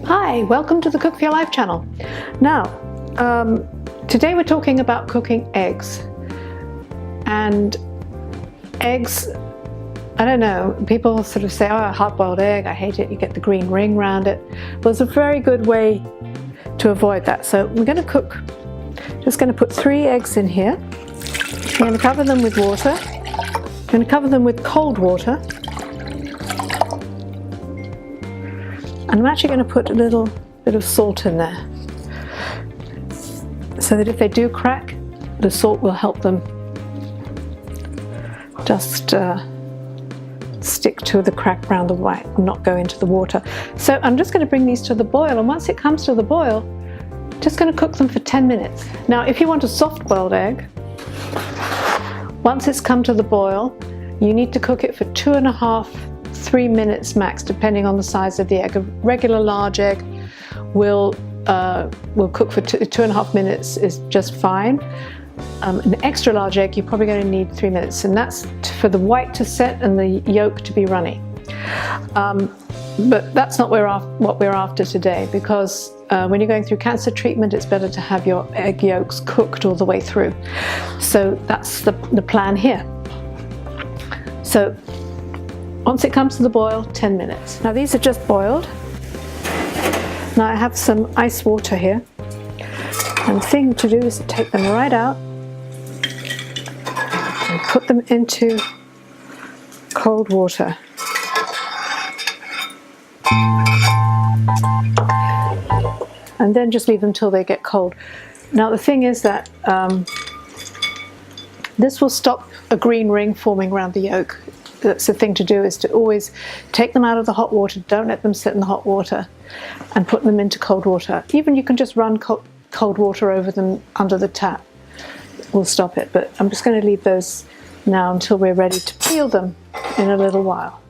Hi, welcome to the Cook for Your Life channel. Now, today we're talking about cooking eggs. And eggs, I don't know, people sort of say, oh, a hard-boiled egg, I hate it, you get the green ring around it. Well, it's a very good way to avoid that. So we're going to cook, just going to put 3 eggs in here. I'm going to cover them with water. I'm going to cover them with cold water. And I'm actually going to put a little bit of salt in there, so that if they do crack, the salt will help them just stick to the crack around the white and not go into the water. So I'm just going to bring these to the boil, and once it comes to the boil, just going to cook them for 10 minutes. Now, if you want a soft-boiled egg, once it's come to the boil, you need to cook it for 2.5–3 minutes max, depending on the size of the egg. A regular large egg will cook for 2.5 minutes is just fine. An extra large egg, you're probably going to need 3 minutes, and that's for the white to set and the yolk to be runny. But that's not what we're after today, because when you're going through cancer treatment, it's better to have your egg yolks cooked all the way through. So that's the plan here. So once it comes to the boil, 10 minutes. Now these are just boiled. Now I have some ice water here. And the thing to do is to take them right out and put them into cold water. And then just leave them till they get cold. Now the thing is that this will stop a green ring forming around the yolk. That's the thing to do, is to always take them out of the hot water, don't let them sit in the hot water, and put them into cold water. Even you can just run cold water over them under the tap. We'll stop it, but I'm just going to leave those now until we're ready to peel them in a little while.